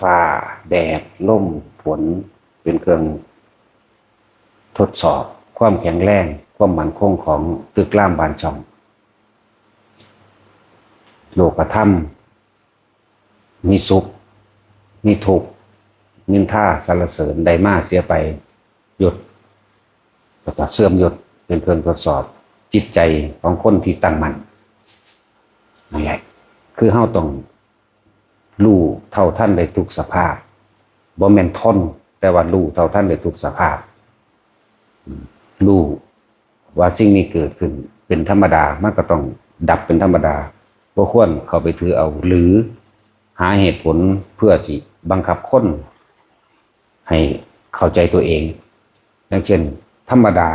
ฟ้าแดดลมฝนเป็นเครื่องทดสอบความแข็งแรงความมั่นคงของตึกร่ามบานช่องโลกธรรมมีสุขมีทุกข์นินทาสรรเสริญใดมาเสียไปหยุดแล้วก็เสื่อมหยุดเป็นเครื่องทดสอบจิตใจของคนที่ตั้งมั่นนั่นแหละคือเฮาต้องรู้เท่าทันในทุกสภาพบ่แม่นทนแต่ว่ารู้เท่าทันในทุกสภาพรู้ว่าสิ่งนี้เกิดขึ้นเป็นธรรมดามันก็ต้องดับเป็นธรรมดาบ่ควรเข้าไปถือเอาหรือหาเหตุผลเพื่อที่บังคับคนให้เข้าใจตัวเองอย่างเช่นธรรมดา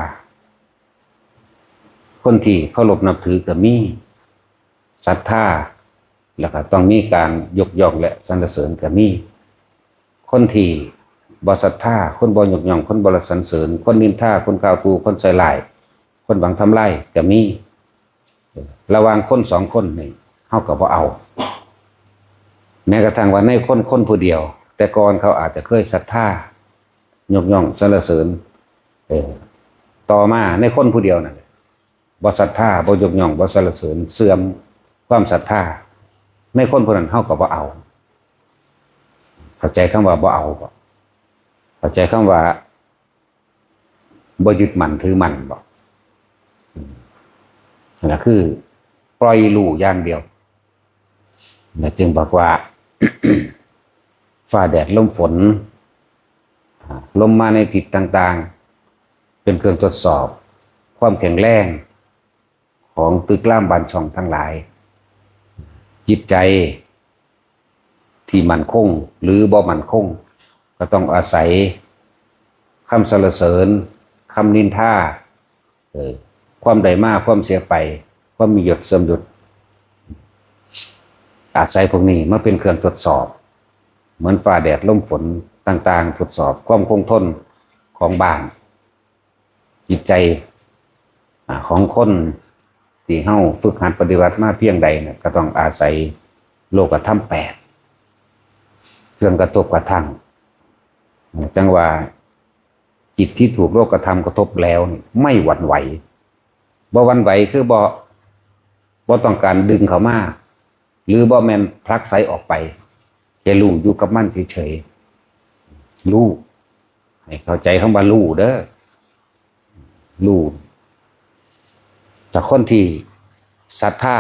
คนที่เคารพนับถือก็มีศรัทธาแล้วก็ต้องมีการยกย่องและสรรเสริญก็มีคนที่บ่ศรัทธาคนบ่ยกย่องคนบ่สรรเสริญคนนินทาคนกล่าวตูคนใส่ร้ายคนหวังทำลายก็มีระหว่างคนสองคนนี่เฮาก็บ่เอาแม้กระทั่งว่าในคนผู้เดียวแต่ก่อนเขาอาจจะเคยศรัทธายกย่องสรรเสริญต่อมาในคนผู้เดียวนั่นบ่ศรัทธาบ่ยกย่องบ่สรรเสริญเสื่อมความศรัทธาในคนผู้นั้นเฮาก็บ่เอาเข้าใจคำว่าบ่เอาบ่เข้าใจคำว่าบ่ยึดมั่นถือมั่นบ่นั่นคือปล่อยรู้อย่างเดียวนะจึงบอกว่า ฟ้าแดดลมฝนลมมาในทิศต่างๆเป็นเครื่องทดสอบความแข็งแรงของตึกร่ามบานช่องทั้งหลายจิตใจที่มั่นคงหรือบ่มั่นคงก็ต้องอาศัยคำสรรเสริญคำนินทาความได้มาความเสียไปความมีหยดเสื่อมหยุดอาศัยพวกนี้มาเป็นเครื่องทดสอบเหมือนฟ้าแดดลมฝนต่างๆทดสอบความคงทนของบ้านจิตใจของคนที่เฮาฝึกหัดปฏิบัติมาเพียงใดเนี่ยก็ต้องอาศัยโลกธรรม8เครื่องกระทบกระทั่งจังว่าจิตที่ถูกโลกธรรมกระทบแล้วไม่หวั่นไหวบ่หวั่นไหวคือบ่ต้องการดึงเขามาหรือบ่แม่นผลักไสออกไปแค่รู้อยู่กับมันเฉยๆรู้ให้เข้าใจคำว่ารู้เด้อรู้แต่คนที่ศรัทธา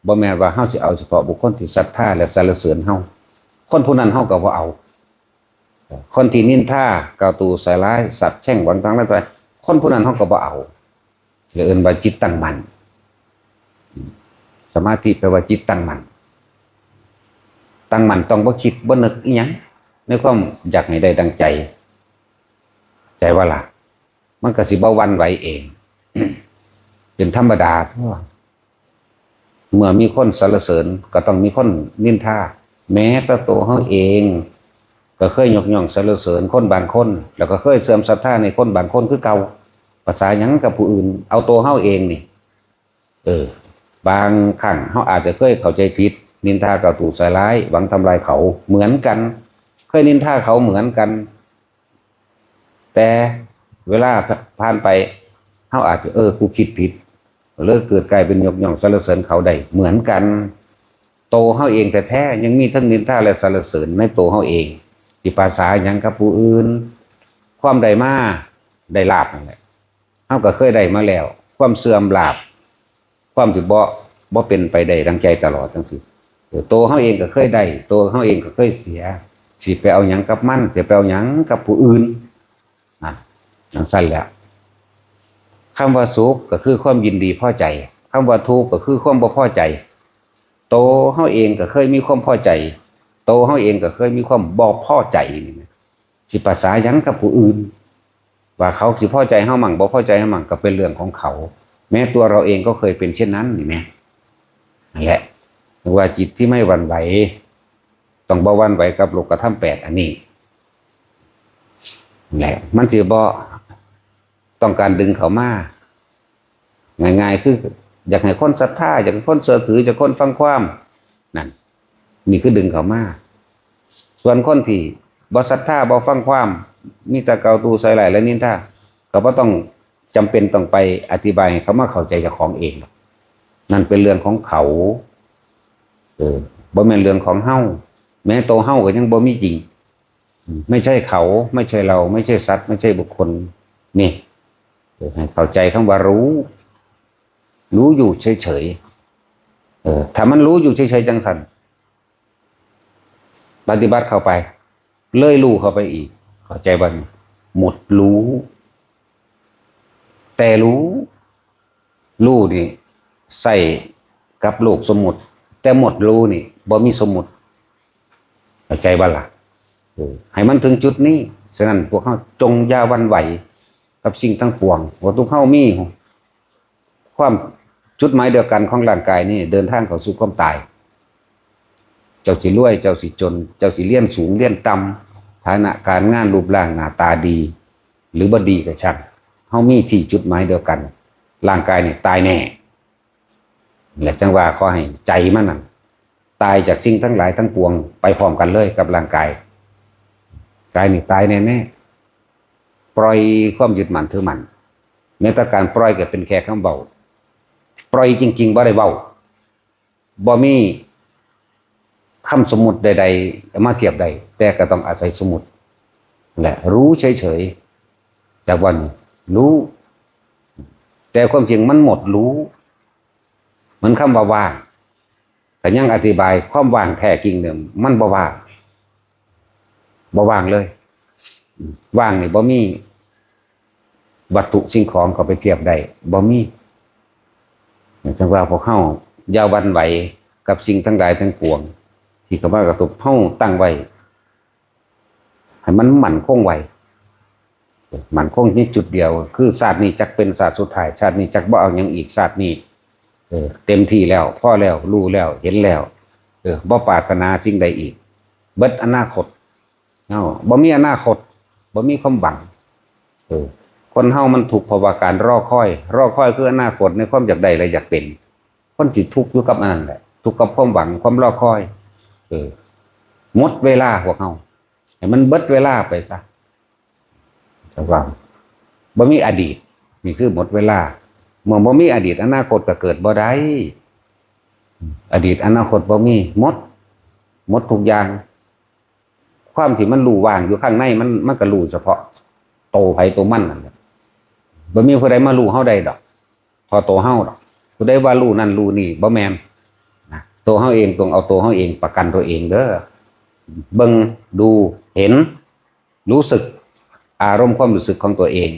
บ่แม่นว่าเฮาสิเอาเฉพาะบุคคลที่ศรัทธาและสรรเสริญเฮาคนผู้นั้นเฮาก็บ่เอาคนที่นินทากล่าวตูใส่ร้ายสัตว์แช่งหวังตั้งแล้วไปคนผู้นั้นเฮาก็บ่เอาหรือเอิ้นว่าจิตตั้งมั่นสมาธิแปลว่าจิตตั้งมั่นตั้งมั่นต้องบ่คิดบ่นึกอีหยังในความอยากให้ได้ดังใจใจว่าล่ะมันก็สิบ่หวั่นไหวเอง เป็นธรรมดาทั่วเมื่อมีคนสรรเสริญก็ต้องมีคนนินทาแม้แต่ตัวเฮาเองก็เคยยกย่องสรรเสริญคนบางคนแล้วก็เคยเสื่อมศรัทธาในคนบางคนคือเก่าภาษาหยังกับผู้อื่นเอาตัวเฮาเองนี่บางครั้งเฮาอาจจะเคยเข้าใจผิดนินทากล่าวตู่ใส่ร้ายหวังทำลายเขาเหมือนกันเคยนินทาเขาเหมือนกันแต่เวลาผ่านไปเฮาอาจจะกูคิดผิดเลยเกิดกลายเป็นยกย่องสรรเสริญเขาได้เหมือนกันโตเฮาเองแต่แท้ยังมีทั้งนินทาและสรรเสริญในตัวเฮาเองที่ภาษาหยังกับผู้อื่นความได้มาได้ลาภนั่นแหละเฮาก็เคยได้มาแล้วความเสื่อมลาภความที่บ่เป็นไปได้ดังใจตลอดจังซี่ตัวเฮาเองก็เคยได้ตัวเฮาเองก็เคยเสียสิไปเอาหยังกับมันสิไปเอาหยังกับผู้อื่นจังซั่นแหละคำว่าสุขก็คือความยินดีพอใจคำว่าทุกข์ก็คือความบ่พอใจโตเฮาเองก็เคยมีความพอใจโตเฮาเองก็เคยมีความบ่พอใจนี่สิภาษาหยังกับผู้อื่นว่าเขาสิพอใจเฮามั่งบ่พอใจเฮามั่งก็เป็นเรื่องของเขาแม้ตัวเราเองก็เคยเป็นเช่นนั้นนี่แม่นั่นแหละว่าจิตที่ไม่หวั่นไหวต้องบ่หวั่นไหวกับโลกธรรม8อันนี้แหละมันสิบ่ต้องการดึงเขามาง่ายๆคืออยากให้คนศรัทธาอยากให้คนเชื่อถืออยากให้คนฟังความนั่นนี่คือดึงเขามา ส่วนคนที่บ่ศรัทธาบ่ฟังความมีแต่เกาตูใส่ไหลและนินทาก็บ่ต้องจำเป็นต้องไปอธิบายให้เขามาเข้าใจเจ้าของเองนั่นเป็นเรื่องของเขาบ่แม่นเรื่องของเฮาแม้ตัวเฮาก็ยังบ่มีจริงไม่ใช่เขาไม่ใช่เราไม่ใช่สัตว์ไม่ใช่บุคคลนี่ให้เข้าใจคำว่ารู้อยู่เฉยๆถ้ามันรู้อยู่เฉยๆจังสันปฏิบัติเข้าไปเลยรู้เข้าไปอีกเข้าใจบ้างหมดรู้แต่รู้นี่ใส่กับโลกสมมุติแต่หมดรู้นี่บ่มีสมมุติเข้าใจบ้างล่ะให้มันถึงจุดนี้ฉะนั้นพวกเขาจงอย่าหวั่นไหวกับสิ่งทั้งปวงว่าทุกเขามีความจุดหมายเดียวกันของร่างกายนี่เดินทางเข้าสู่ความตายเจ้าสิรวยเจ้าสิจนเจ้าสิเลี้ยนสูงเลี้ยนต่ำฐานะการงานรูปร่างหน้าตาดีหรือบ่ดีก็ช่างเฮามีที่จุดหมายเดียวกันร่างกายนี่ตายแน่และจังว่าขอให้ใจมันนั่นตายจากสิ่งทั้งหลายทั้งปวงไปพร้อมกันเลยกับร่างกายกายนี่ตายแน่ๆปล่อยความยึดมั่นถือมั่นแม้แต่การปล่อยก็เป็นแค่คำเบาปล่อยจริงๆบ่ได้เบาบ่มีคำสมมุติใดๆมาเทียบใดแต่ก็ต้องอาศัยสมมุติและรู้เฉยๆจากวันรู้แต่ความจริงมันหมดรู้เหมือนคำว่าว่างแต่ยังอธิบายความว่างแท้จริงเนี่ยมันบ่ว่างเลยว่างนี่บ่มีวัตถุสิ่งของเขาไปเทียบได้บ่มีจังว่าพวกเขาอย่าหวั่นไหวกับสิ่งทั้งหลายทั้งปวงที่เขาว่ากระทบเฮาตั้งไว้ให้มันมั่นคงไว้มั่นคงที่จุดเดียวคือศาสตร์นี้จักเป็นศาสตร์สุดท้ายชาตินี้จักบ่เอาหยังอีกศาสตร์นี้เต็มที่แล้วพอแล้วรู้แล้วเห็นแล้วบ่ปรารถนาสิ่งใดอีกเบิดอนาคตบ่มีอนาคตบ่มีความหวังคนเฮามันทุกข์เพราะว่าการรอคอยคืออนาคตในความอยากได้และอยากเป็นคนสิทุกข์อยู่กับอันนั้นแหละทุกข์กับความหวังความรอคอยหมดเวลาพวกเฮาให้มันเบิดเวลาไปซะจังว่าบ่มีอดีตนี่คือหมดเวลาเมื่อบ่มีอดีตอนาคตก็เกิดบ่ได้อดีตอนาคตบ่มีหมดทุกอย่างความที่มันรู้ว่างอยู่ข้างในมันก็รู้เฉพาะโตไผตัวมันนั่นแหละบ่มีผู้ใดมารู้เฮาได้ดอกพอโตเฮาดอกผู้ใดว่ารู้นั่นรู้นี่บ่แม่นนะตัวเฮาเองต้องเอาตัวเฮาเองประกันตัวเองเด้อเบิ่งดูเห็นรู้สึกอารมณ์ความรู้สึกของตัวเอง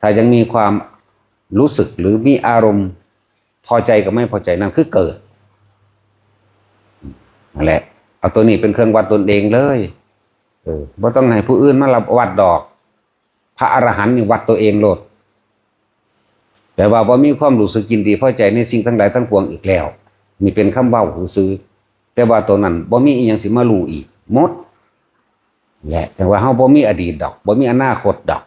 ถ้ายังมีความรู้สึกหรือมีอารมณ์พอใจกับไม่พอใจนั่นคือเกิดนั่นแหละเอาตัวนี้เป็นเครื่องวัดตนเองเลยบ่ต้องให้ผู้อื่นมารับวัดดอกพระอรหันต์นี่วัดตัวเองโลดแต่ว่าบ่มีความรู้สึกยินดีพอใจในสิ่งทั้งหลายทั้งปวงอีกแล้วนี่เป็นคำเว้าซื่อแต่ว่าตัวนั้นบ่มีอีหยังสิมารู้อีกหมดแหละแต่ว่าเฮาบ่มีอดีตดอกบ่มีอนาคตดอก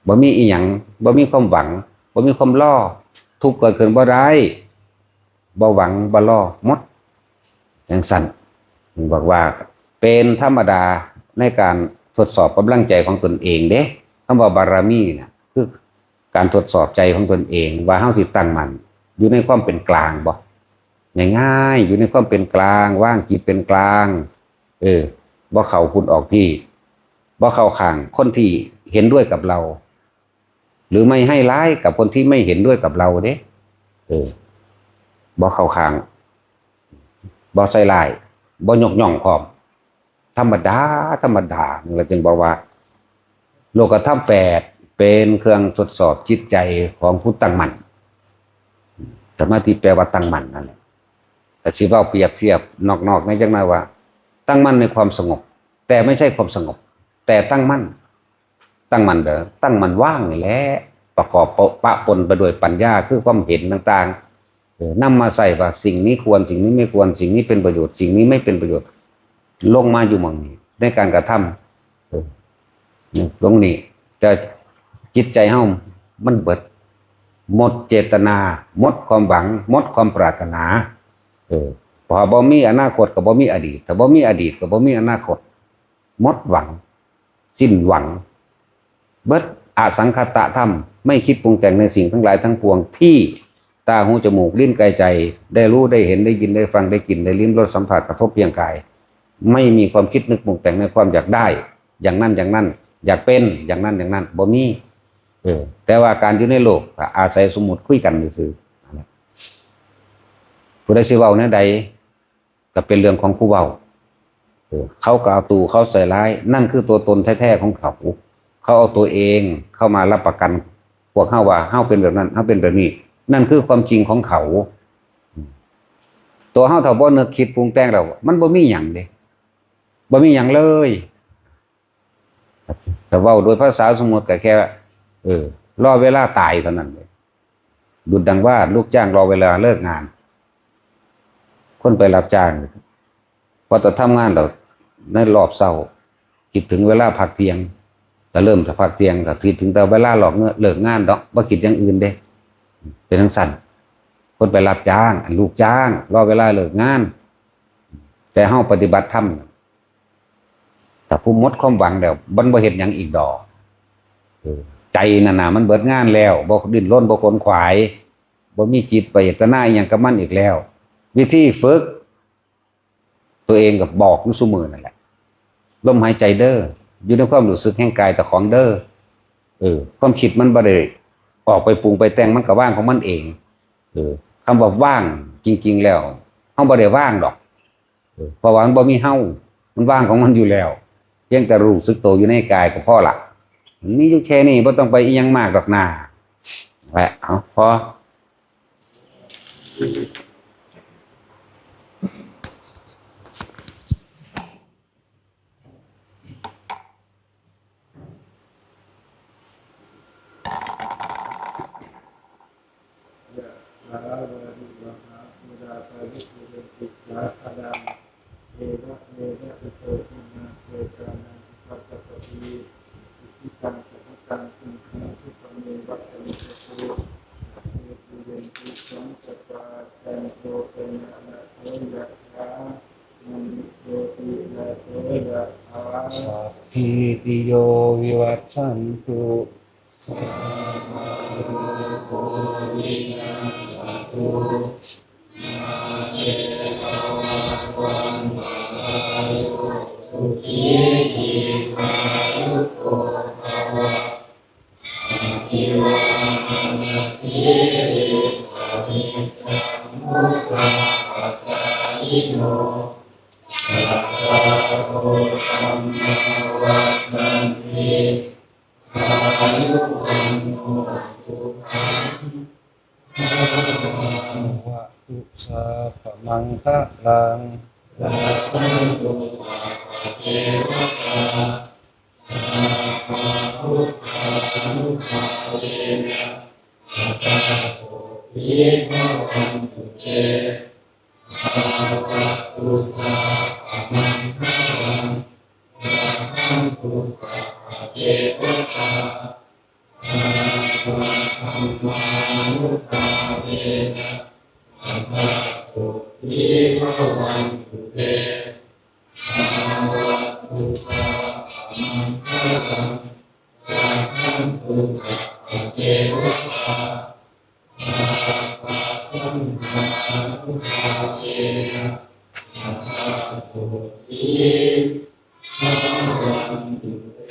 บ่มีอีหยังบ่มีความหวังบ่มีความรอทุกข์เกิดขึ้นบ่ได้บ่หวังบ่รอหมดจังซั่นบอกว่าเป็นธรรมดาในการทดสอบกำลังใจของตนเองเด้คำว่าบารมีเนี่ยคือการทดสอบใจของตนเองว่าเฮาสิตั้งมั่นอยู่ในความเป็นกลางบ่ง่ายๆอยู่ในความเป็นกลางว่างจิตเป็นกลางบ่เข้าคุณออกพี่บ่เข้าข้างคนที่เห็นด้วยกับเราหรือไม่ให้ร้ายกับคนที่ไม่เห็นด้วยกับเราเด้บ่เข้าข้างบ่ใส่ร้ายบ่ยกย่องพร้อมธรรมดาเราจึงบอกว่าโลกธรรม8เป็นเครื่องทดสอบจิตใจของผู้ตั้งมั่นสมาธิแปลว่าตั้งมั่นนั่นแหละแต่สิเว้าเปรียบเทียบนอกๆในจังได๋ว่าตั้งมั่นในความสงบแต่ไม่ใช่ความสงบแต่ตั้งมั่นตั้งมั่นว่างนี่แหละประกอบปะปนไปด้วยปัญญาคือความเห็นต่างๆนำมาใส่ว่าสิ่งนี้ควรสิ่งนี้ไม่ควรสิ่งนี้เป็นประโยชน์สิ่งนี้ไม่เป็นประโยชน์ลงมาอยู่หม่องนี้ในการกระทำตรงนี้จะจิตใจเฮามันเบิดหมดเจตนาหมดความหวังหมดความปรารถนา พอบ่มีอนาคตก็บ่มีอดีตถ้าบ่มีอดีตก็บ่มีอนาคตหมดหวังสิ้นหวังเบิดอสังขตธรรมไม่คิดปรุงแต่งในสิ่งทั้งหลายทั้งปวงที่ตาหูจมูกลิ้นกายใจได้รู้ได้เห็นได้ยินได้ฟังได้กลิ่นได้ลิ้มรสสัมผัสกระทบเพียงกายไม่มีความคิดนึกปรุงแต่งในความอยากได้อย่างนั้นอย่างนั้นอยากเป็นอย่างนั้นอย่างนั้นบ่มีแต่ว่าการอยู่ในโลกอาศัยสมมุติคุยกันซื่อผู้ใดสิเว้าแนวใดก็เป็นเรื่องของผู้เว้าเขาก็เอาตูเขาใส่ร้ายนั่นคือตัวตนแท้ๆของเขาเขาเอาตัวเองเข้ามารับประกันพวกเฮาว่าเฮาเป็นแบบนั้นเฮาเป็นแบบนี้นั่นคือความจริงของเขาตัวเฮาถ้าบ่นึกคิดปรุงแต่งแล้วมันบ่มีหยังเด้บ่มีหยังเลยถ้าเว้าโดยภาษาสมมุติก็แค่รอเวลาตายเท่านั้นเลยดุจดังว่าลูกจ้างรอเวลาเลิกงานคนไปรับจ้างพอจะทำงานแล้วในรอบเช้าคิดถึงเวลาพักเที่ยงแต่เริ่มจะพักเที่ยงก็คิดถึงแต่เวลาเลิกงานดอกบ่คิดอย่างอื่นเด้เป็นจังซั่นคนไปรับจ้างลูกจ้างรอเวลาเลิกงานแต่เฮาปฏิบัติธรรมถ้าผู้หมดความหวังแล้วบ่เฮ็ดหยังอีกดอกใจนั่นน่ะมันเบิดงานแล้วบ่ดิ้นรนบ่ขนขวายบ่มีจิตปรารถนาอิหยังกับมันอีกแล้ววิธีฝึกตัวเองก็บอกอยู่ซุมื้อนั่นแหละลมหายใจเด้ออยู่ในความรู้สึกแห่งกายแต่ของเด้อความคิดมันบ่ได้ออกไปปรุงไปแต่งมันก็ว่างของมันเองคำว่าว่างจริงๆแล้วเฮาบ่ได้ว่างดอกเพราะว่ามันบ่มีเฮามันว่างของมันอยู่แล้วเพียงแต่รู้สึกตัวอยู่ในกายก็พอละนี่อยู่แค่นี้บ่ต้องไปอีหยังมากดอกนาแหละเอาพอสัพพิติโยวิวัชชันตุโควินาศตุมาเตภวัตวันตรายโยสุขีทีคายุโกภวะอภิวาทนาสิริสนิจังมุตตาปัจจายโนสัพพะโพธัมมาวัฏฏันติอายุวันโนสุขังภวะตุสัพพมังคะลังสัพพันตุสัพพะเทวตาสัพพะพุทธานุภาเวนะสัพพะโสภิภวันตุเตภวะตุสัพพมังคะลังสัพพันตุสัพพะเทวตาสัพพะธัมมานุภาเวนะสัพพะโสภิภวันตุเตภวะตุสัพพมังคะลังสัพพันตุสัพพะเทวตาสัพพะสัมมานุภาเวนะสัพพะโสภิภวันตุเต